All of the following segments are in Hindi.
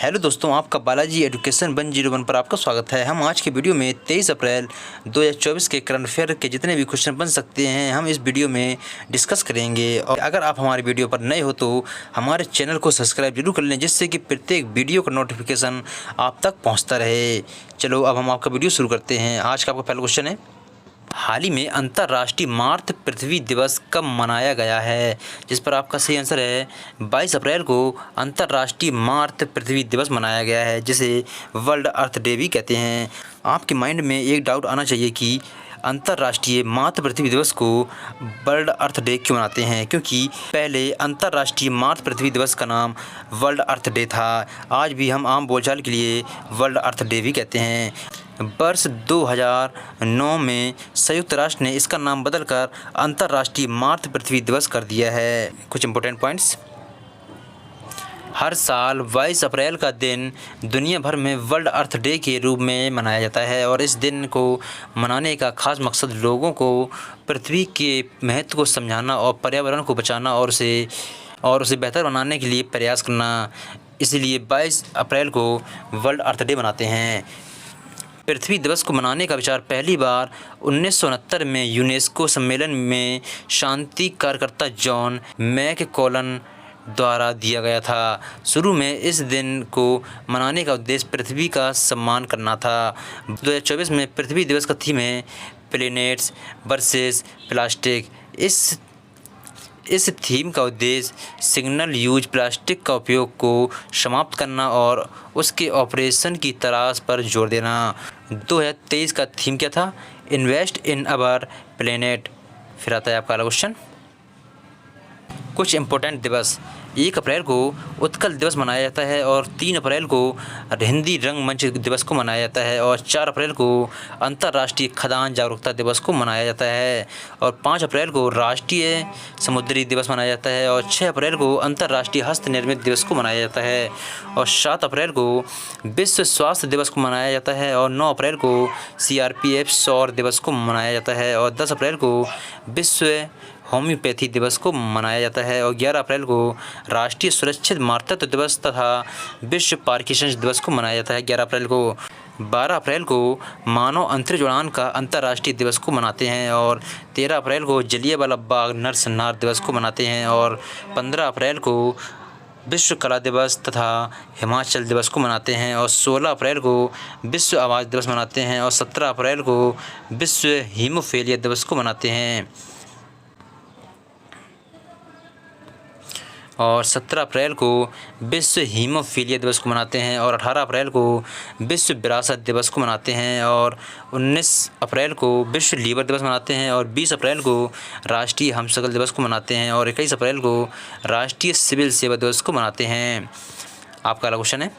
हेलो दोस्तों, आपका बालाजी एजुकेशन 101 पर आपका स्वागत है। हम आज के वीडियो में 23 अप्रैल 2024 के करंट अफेयर के जितने भी क्वेश्चन बन सकते हैं हम इस वीडियो में डिस्कस करेंगे। और अगर आप हमारे वीडियो पर नए हो तो हमारे चैनल को सब्सक्राइब जरूर कर लें, जिससे कि प्रत्येक वीडियो का नोटिफिकेशन आप तक पहुँचता रहे। चलो अब हम आपका वीडियो शुरू करते हैं। आज का आपका पहला क्वेश्चन है, हाल ही में अंतर्राष्ट्रीय मातृ पृथ्वी दिवस कब मनाया गया है? जिस पर आपका सही आंसर है 22 अप्रैल को अंतर्राष्ट्रीय मातृ पृथ्वी दिवस मनाया गया है, जिसे वर्ल्ड अर्थ डे भी कहते हैं। आपके माइंड में एक डाउट आना चाहिए कि अंतर्राष्ट्रीय मातृ पृथ्वी दिवस को वर्ल्ड अर्थ डे क्यों मनाते हैं, क्योंकि पहले अंतर्राष्ट्रीय मातृ पृथ्वी दिवस का नाम वर्ल्ड अर्थ डे था। आज भी हम आम बोलचाल के लिए वर्ल्ड अर्थ डे भी कहते हैं। वर्ष 2009 में संयुक्त राष्ट्र ने इसका नाम बदलकर अंतर्राष्ट्रीय मातृ पृथ्वी दिवस कर दिया है। कुछ इंपॉर्टेंट पॉइंट्स, हर साल 22 अप्रैल का दिन दुनिया भर में वर्ल्ड अर्थ डे के रूप में मनाया जाता है और इस दिन को मनाने का खास मकसद लोगों को पृथ्वी के महत्व को समझाना और पर्यावरण को बचाना और उसे बेहतर बनाने के लिए प्रयास करना। इसलिए 22 अप्रैल को वर्ल्ड अर्थ डे मनाते हैं। पृथ्वी दिवस को मनाने का विचार पहली बार 1969 में यूनेस्को सम्मेलन में शांति कार्यकर्ता जॉन मैककॉलन द्वारा दिया गया था। शुरू में इस दिन को मनाने का उद्देश्य पृथ्वी का सम्मान करना था। 2024 में पृथ्वी दिवस का थीम है प्लैनेट्स वर्सेस प्लास्टिक। इस थीम का उद्देश्य सिंगल यूज प्लास्टिक का उपयोग को समाप्त करना और उसके ऑपरेशन की तलाश पर जोर देना। 2023 का थीम क्या था? Invest in our planet. फिर आता है आपका अगला क्वेश्चन, कुछ इम्पोर्टेंट दिवस। 1 अप्रैल को उत्कल दिवस मनाया जाता है और 3 अप्रैल को हिंदी रंगमंच दिवस को मनाया जाता है और 4 अप्रैल को अंतर्राष्ट्रीय खदान जागरूकता दिवस को मनाया जाता है और 5 अप्रैल को राष्ट्रीय समुद्री दिवस मनाया जाता है और 6 अप्रैल को अंतर्राष्ट्रीय हस्त निर्मित दिवस को मनाया जाता है और 7 अप्रैल को विश्व स्वास्थ्य दिवस को मनाया जाता है और 9 अप्रैल को CRPF सौर दिवस को मनाया जाता है और 10 अप्रैल को विश्व होम्योपैथी दिवस को मनाया जाता है और 11 अप्रैल को राष्ट्रीय सुरक्षित मातृत्व दिवस तथा विश्व पार्किंसंस दिवस को मनाया जाता है 11 अप्रैल को। 12 अप्रैल को मानव अंतरिक्ष उड़ान का अंतर्राष्ट्रीय दिवस को मनाते हैं और 13 अप्रैल को जलियांवाला बाग नरसंहार दिवस को मनाते हैं और 15 अप्रैल को विश्व कला दिवस तथा हिमाचल दिवस को मनाते हैं और 16 अप्रैल को विश्व आवाज़ दिवस मनाते हैं और 17 अप्रैल को विश्व हीमोफीलिया दिवस को मनाते हैं और 17 अप्रैल को विश्व हीमोफीलिया दिवस को मनाते हैं और 18 अप्रैल को विश्व विरासत दिवस को मनाते हैं और 19 अप्रैल को विश्व लीवर दिवस मनाते हैं और 20 अप्रैल को राष्ट्रीय हमशक्ल दिवस को मनाते हैं और 21 अप्रैल को राष्ट्रीय सिविल सेवा दिवस को मनाते हैं। आपका अगला क्वेश्चन है,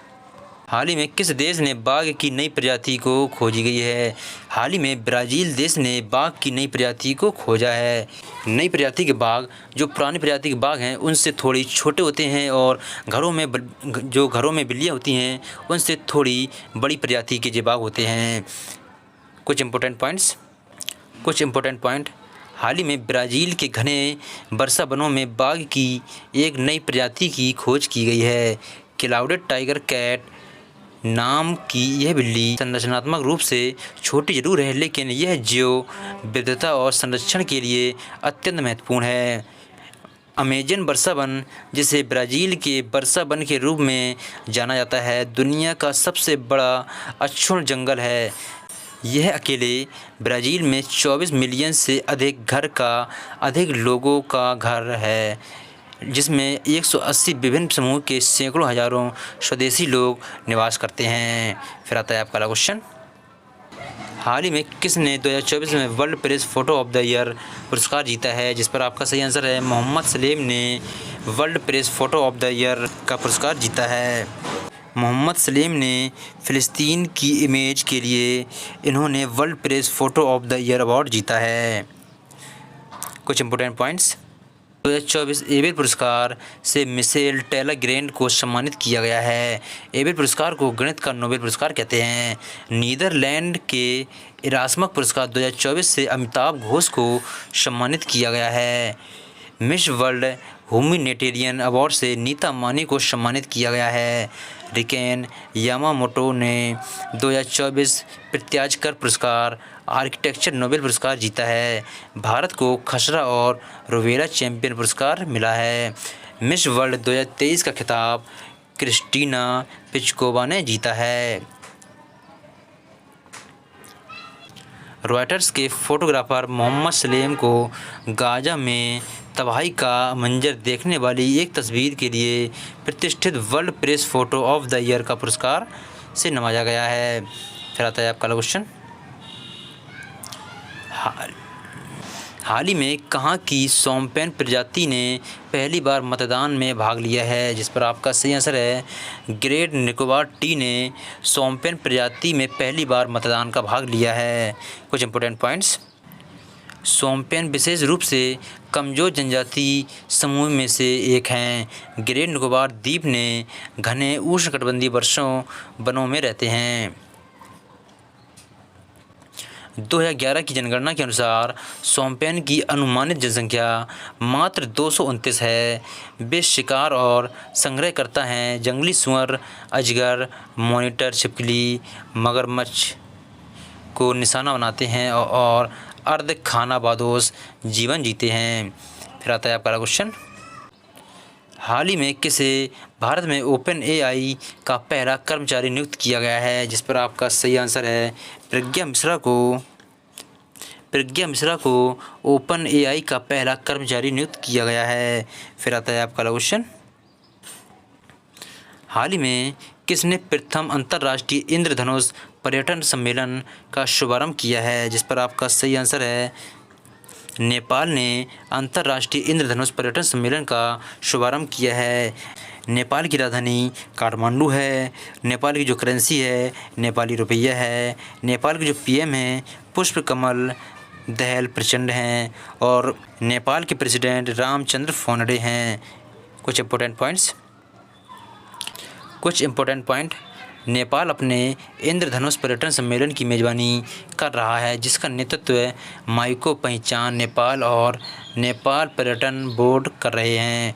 हाल ही में किस देश ने बाघ की नई प्रजाति को खोजी गई है? हाल ही में ब्राज़ील देश ने बाघ की नई प्रजाति को खोजा है। नई प्रजाति के बाघ जो पुरानी प्रजाति के बाघ हैं उनसे थोड़ी छोटे होते हैं और घरों में बिल्लियाँ होती हैं उनसे थोड़ी बड़ी प्रजाति के ये बाघ होते हैं। कुछ इम्पोर्टेंट पॉइंट, हाल ही में ब्राज़ील के घने वर्षा वनों में बाघ की एक नई प्रजाति की खोज की गई है। क्लाउडेड टाइगर कैट नाम की यह बिल्ली संरचनात्मक रूप से छोटी जरूर है, लेकिन यह जैव विविधता और संरक्षण के लिए अत्यंत महत्वपूर्ण है। अमेजन वर्षा वन, जिसे ब्राज़ील के वर्षा वन के रूप में जाना जाता है, दुनिया का सबसे बड़ा अक्षुण्ण जंगल है। यह अकेले ब्राज़ील में 24 मिलियन से अधिक लोगों का घर है, जिसमें 180 विभिन्न समूह के सैकड़ों हजारों स्वदेशी लोग निवास करते हैं। फिर आता है आपका अगला क्वेश्चन, हाल ही में किसने 2024 में world press photo of the year पुरस्कार जीता है? जिस पर आपका सही आंसर है मोहम्मद सलेम ने world press photo of the year का पुरस्कार जीता है। मोहम्मद सलेम ने फ़िलिस्तीन की इमेज के लिए इन्होंने world press photo of the year award जीता है। कुछ इंपॉर्टेंट पॉइंट्स, 2024 एबेल पुरस्कार से मिशेल टेलर ग्रैंड को सम्मानित किया गया है। एबेल पुरस्कार को गणित का नोबेल पुरस्कार कहते हैं। नीदरलैंड के इरास्मस पुरस्कार 2024 से अमिताभ घोष को सम्मानित किया गया है। मिस वर्ल्ड ह्यूमैनिटेरियन अवार्ड से नीता मानी को सम्मानित किया गया है। रिकेन यामामोटो ने 2024 प्रत्याजकर पुरस्कार, आर्किटेक्चर नोबेल पुरस्कार जीता है। भारत को खसरा और रूबेला चैंपियन पुरस्कार मिला है। मिस वर्ल्ड 2023 का खिताब क्रिस्टीना पिचकोवा ने जीता है। रॉयटर्स के फोटोग्राफर मोहम्मद सलेम को गाजा में तबाही का मंजर देखने वाली एक तस्वीर के लिए प्रतिष्ठित world press photo of the year का पुरस्कार से नवाजा गया है। फिर आता है आपका क्वेश्चन, हाल ही में कहाँ की सोम्पेन प्रजाति ने पहली बार मतदान में भाग लिया है? जिस पर आपका सही आंसर है ग्रेट निकोबार टी ने सोम्पेन प्रजाति में पहली बार मतदान का भाग लिया है। कुछ इंपॉर्टेंट पॉइंट्स, सोम्पेन विशेष रूप से कमज़ोर जनजाति समूह में से एक हैं। ग्रेट निकोबार द्वीप ने घने उष्णकटिबंधीय वर्षों वनों में रहते हैं। 2011 की जनगणना के अनुसार सोम्पेन की अनुमानित जनसंख्या मात्र 229 है। वे शिकार और संग्रह करता हैं। जंगली सुअर, अजगर, मॉनिटर छिपकली, मगरमच्छ को निशाना बनाते हैं और अर्ध खानाबदोश जीवन जीते हैं। फिर आता है आपका क्वेश्चन, हाल ही में किसे भारत में ओपन एआई का पहला कर्मचारी नियुक्त किया गया है? जिस पर आपका सही आंसर है प्रज्ञा मिश्रा को ओपन एआई का पहला कर्मचारी नियुक्त किया गया है। फिर आता है आपका क्वेश्चन, हाल ही में किसने प्रथम अंतर्राष्ट्रीय इंद्रधनुष पर्यटन सम्मेलन का शुभारंभ किया है? जिस पर आपका सही आंसर है नेपाल ने अंतर्राष्ट्रीय इंद्रधनुष पर्यटन सम्मेलन का शुभारंभ किया है। नेपाल की राजधानी काठमांडू है। नेपाल की जो करेंसी है नेपाली रुपया है। नेपाल के जो पीएम हैं पुष्पकमल दहल प्रचंड हैं और नेपाल के प्रेसिडेंट रामचंद्र फोनडे हैं। कुछ इम्पोर्टेंट पॉइंट, नेपाल अपने इंद्रधनुष पर्यटन सम्मेलन की मेज़बानी कर रहा है, जिसका नेतृत्व माइको पहचान नेपाल और नेपाल पर्यटन बोर्ड कर रहे हैं।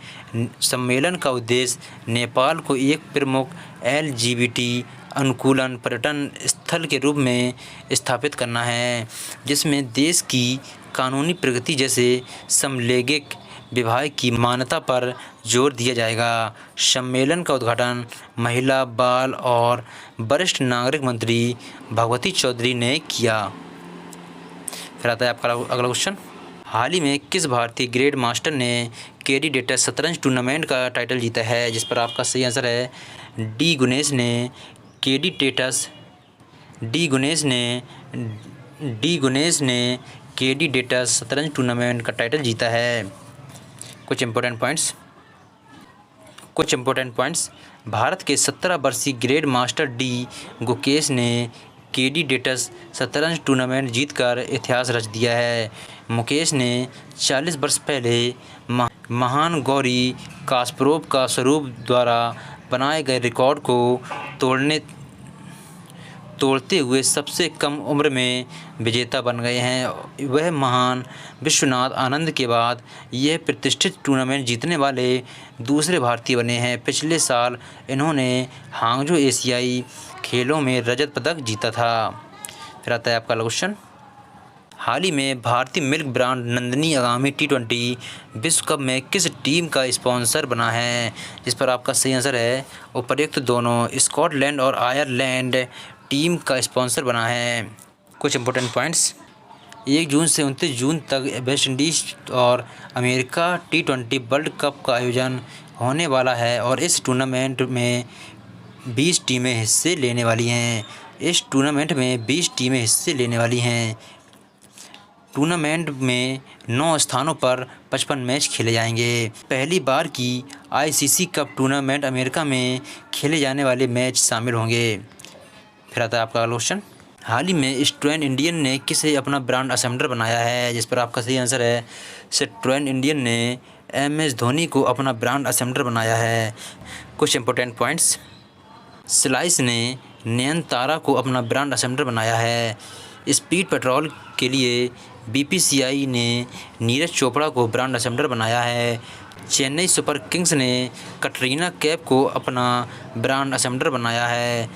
सम्मेलन का उद्देश्य नेपाल को एक प्रमुख LGBT अनुकूलन पर्यटन स्थल के रूप में स्थापित करना है, जिसमें देश की कानूनी प्रगति जैसे समलैंगिक विवाह की मान्यता पर जोर दिया जाएगा। सम्मेलन का उद्घाटन महिला, बाल और वरिष्ठ नागरिक मंत्री भगवती चौधरी ने किया। फिर आता है आपका अगला क्वेश्चन, हाल ही में किस भारतीय ग्रैंड मास्टर ने केडी डेटर्स शतरंज टूर्नामेंट का टाइटल जीता है? जिस पर आपका सही आंसर है डी गुनेश ने केडी डेटर्स शतरंज टूर्नामेंट का टाइटल जीता है। कुछ इम्पोर्टेंट पॉइंट्स, भारत के 17 वर्षीय ग्रैंड मास्टर डी गुकेश ने केडी डेटर्स शतरंज टूर्नामेंट जीतकर इतिहास रच दिया है। मुकेश ने 40 वर्ष पहले महान गौरी कास्परोव का स्वरूप द्वारा बनाए गए रिकॉर्ड को तोड़ते हुए सबसे कम उम्र में विजेता बन गए हैं। वह महान विश्वनाथ आनंद के बाद यह प्रतिष्ठित टूर्नामेंट जीतने वाले दूसरे भारतीय बने हैं। पिछले साल इन्होंने हांगझो एशियाई खेलों में रजत पदक जीता था। फिर आता है आपका क्वेश्चन, हाल ही में भारतीय मिल्क ब्रांड नंदिनी आगामी T20 विश्व कप में किस टीम का स्पॉन्सर बना है? जिस पर आपका सही आंसर है उपर्युक्त दोनों स्कॉटलैंड और आयरलैंड टीम का स्पॉन्सर बना है। कुछ इंपॉर्टेंट पॉइंट्स, 1 जून से 29 जून तक वेस्ट इंडीज़ और अमेरिका T20 वर्ल्ड कप का आयोजन होने वाला है और इस टूर्नामेंट में 20 टीमें हिस्से लेने वाली हैं। टूर्नामेंट में 9 स्थानों पर 55 मैच खेले जाएंगे। पहली बार की ICC कप टूर्नामेंट अमेरिका में खेले जाने वाले मैच शामिल होंगे। फिर आता है आपका क्वेश्चन, हाल ही में सिट्रोएन इंडियन ने किसे अपना ब्रांड एम्बेसडर बनाया है? जिस पर आपका सही आंसर है सिट्रोएन इंडियन ने MS धोनी को अपना ब्रांड एम्बेसडर बनाया है। कुछ इंपॉर्टेंट पॉइंट्स, स्लाइस ने नयनतारा को अपना ब्रांड एम्बेसडर बनाया है। स्पीड पेट्रोल के लिए BPCI ने नीरज चोपड़ा को ब्रांड एम्बेसडर बनाया है। चेन्नई सुपर किंग्स ने कटरीना कैफ को अपना ब्रांड एम्बेसडर बनाया है।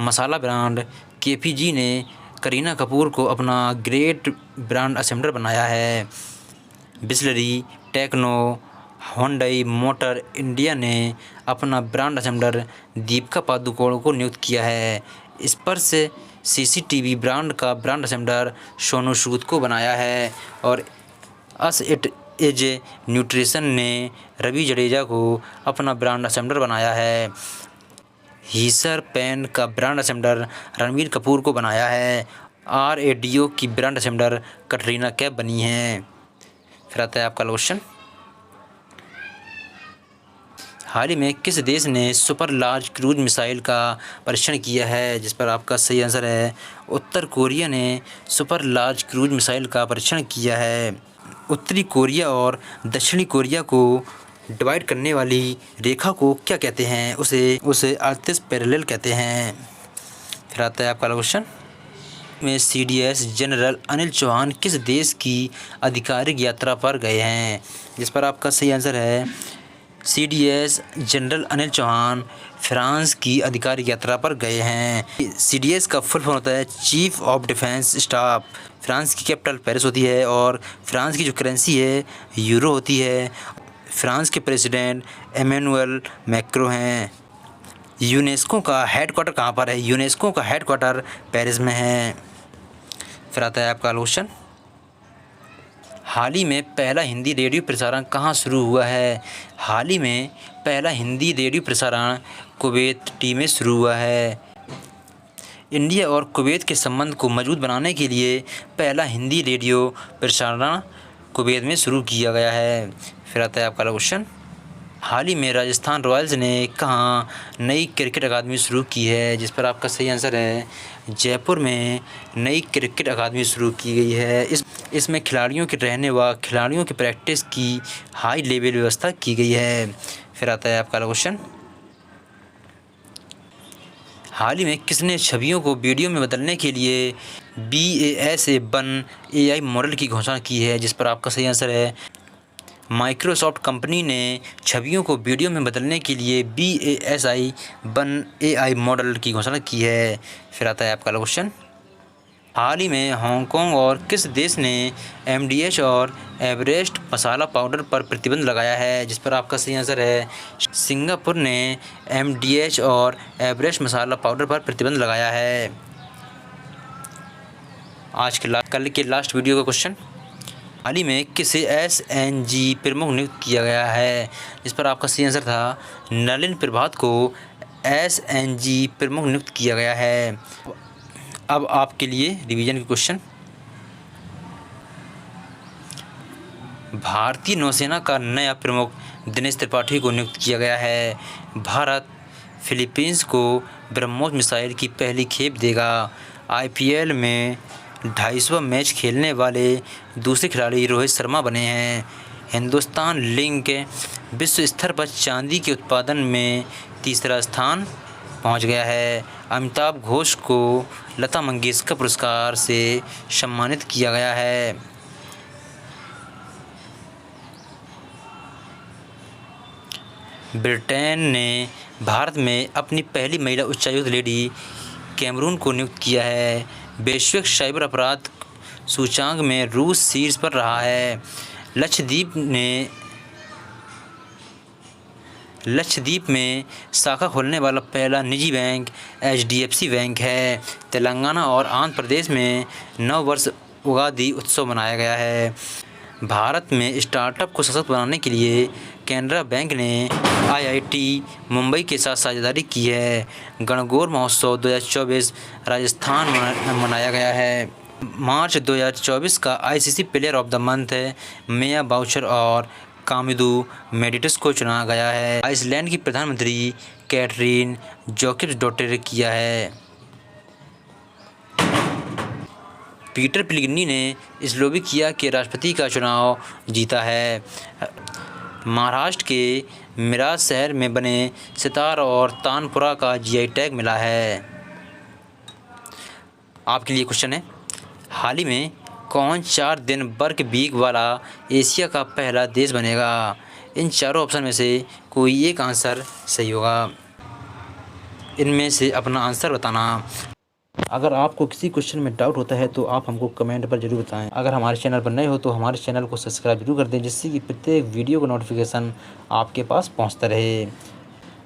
मसाला ब्रांड केपीजी ने करीना कपूर को अपना ग्रेट ब्रांड एम्बेसडर बनाया है। Bisleri, Tecno, Hyundai motor India ने अपना ब्रांड एम्बेसडर दीपिका पादुकोण को नियुक्त किया है। स्पर्श सीसीटीवी ब्रांड का ब्रांड एम्बेसडर सोनू सूद को बनाया है। और अस इट इज न्यूट्रिशन ने रवि जडेजा को अपना ब्रांड एम्बेसडर बनाया है। हीसर पेन का ब्रांड एम्बेसडर रणबीर कपूर को बनाया है। RADO की ब्रांड एम्बेसडर कटरीना कैफ बनी है। फिर आता है आपका क्वेश्चन, हाल ही में किस देश ने सुपर लार्ज क्रूज मिसाइल का परीक्षण किया है? जिस पर आपका सही आंसर है उत्तर कोरिया ने सुपर लार्ज क्रूज मिसाइल का परीक्षण किया है। उत्तरी कोरिया और दक्षिणी कोरिया को डिवाइड करने वाली रेखा को क्या कहते हैं? उसे आर्थिक पैरेलल कहते हैं। फिर आता है आपका क्वेश्चन में CDS जनरल अनिल चौहान किस देश की आधिकारिक यात्रा पर गए हैं? जिस पर आपका सही आंसर है CDS general Anil Chauhan France की आधिकारिक यात्रा पर गए हैं। CDS का फुल फॉर्म होता है chief of defence staff. France की कैपिटल पेरिस होती है और फ्रांस की जो करेंसी है यूरो होती है। फ्रांस के प्रेसिडेंट एमेनुअल मैक्रो हैं। यूनेस्को का हेडक्वार्टर कहाँ पर है? यूनेस्को का हेडक्वार्टर पेरिस में है। फिर आता है आपका क्वेश्चन, हाल ही में पहला हिंदी रेडियो प्रसारण कहाँ शुरू हुआ है? हाल ही में पहला हिंदी रेडियो प्रसारण कुवैत में शुरू हुआ है। इंडिया और कुवैत के संबंध को मजबूत बनाने के लिए पहला हिंदी रेडियो प्रसारण कुवैत में शुरू किया गया है। फिर आता है आपका क्वेश्चन, हाल ही में राजस्थान रॉयल्स ने कहाँ नई क्रिकेट अकादमी शुरू की है? जिस पर आपका सही आंसर है जयपुर में नई क्रिकेट अकादमी शुरू की गई है। इसमें खिलाड़ियों के रहने व खिलाड़ियों की प्रैक्टिस की हाई लेवल व्यवस्था की गई है। फिर आता है आपका क्वेश्चन, हाल ही में किसने छवियों को वीडियो में बदलने के लिए BASA-1 AI मॉडल की घोषणा की है? जिस पर आपका सही आंसर है माइक्रोसॉफ्ट कंपनी ने छवियों को वीडियो में बदलने के लिए BASA-1 AI मॉडल की घोषणा की है। फिर आता है आपका क्वेश्चन, हाल ही में हांगकांग और किस देश ने MDH और एवरेस्ट मसाला पाउडर पर प्रतिबंध लगाया है? जिस पर आपका सही आंसर है सिंगापुर ने MDH और एवरेस्ट मसाला पाउडर पर प्रतिबंध लगाया है। आज के कल के लास्ट वीडियो का क्वेश्चन, हाल ही में किसे SNG प्रमुख नियुक्त किया गया है? जिस पर आपका सही आंसर था नलिन प्रभात को SNG प्रमुख नियुक्त किया गया है। अब आपके लिए रिवीजन के क्वेश्चन, भारतीय नौसेना का नया प्रमुख दिनेश त्रिपाठी को नियुक्त किया गया है। भारत फिलीपींस को ब्रह्मोस मिसाइल की पहली खेप देगा। IPL में 250वां मैच खेलने वाले दूसरे खिलाड़ी रोहित शर्मा बने हैं। हिंदुस्तान लिंक विश्व स्तर पर चांदी के उत्पादन में तीसरा स्थान पहुंच गया है। अमिताभ घोष को लता मंगेशकर पुरस्कार से सम्मानित किया गया है। ब्रिटेन ने भारत में अपनी पहली महिला उच्चायुक्त लेडी कैमरून को नियुक्त किया है। वैश्विक साइबर अपराध सूचांक में रूस शीर्ष पर रहा है। लक्षद्वीप में शाखा खोलने वाला पहला निजी बैंक HDFC बैंक है। तेलंगाना और आंध्र प्रदेश में नव वर्ष उगादी उत्सव मनाया गया है। भारत में स्टार्टअप को सशक्त बनाने के लिए कैनरा बैंक ने IIT मुंबई के साथ साझेदारी की है। गणगौर महोत्सव 2024 राजस्थान में मनाया गया है। मार्च 2024 का ICC player of the month Maia Bouchier और कामिदू मेडिटस को चुना गया है। आइसलैंड की प्रधानमंत्री कैटरीन जोकिब्सडोटर किया है। पीटर पेलेग्रिनी ने स्लोवाकिया के राष्ट्रपति का चुनाव जीता है। महाराष्ट्र के मिराज शहर में बने सितार और तानपुरा का GI टैग मिला है। आपके लिए क्वेश्चन है, हाल ही में कौन 4 दिन वर्क वीक वाला एशिया का पहला देश बनेगा? इन चारों ऑप्शन में से कोई एक आंसर सही होगा। इनमें से अपना आंसर बताना। अगर आपको किसी क्वेश्चन में डाउट होता है तो आप हमको कमेंट पर जरूर बताएं। अगर हमारे चैनल पर नए हो तो हमारे चैनल को सब्सक्राइब जरूर कर दें, जिससे कि प्रत्येक वीडियो का नोटिफिकेशन आपके पास पहुंचता रहे।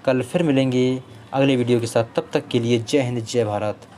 कल फिर मिलेंगे अगले वीडियो के साथ, तब तक के लिए जय हिंद जय भारत।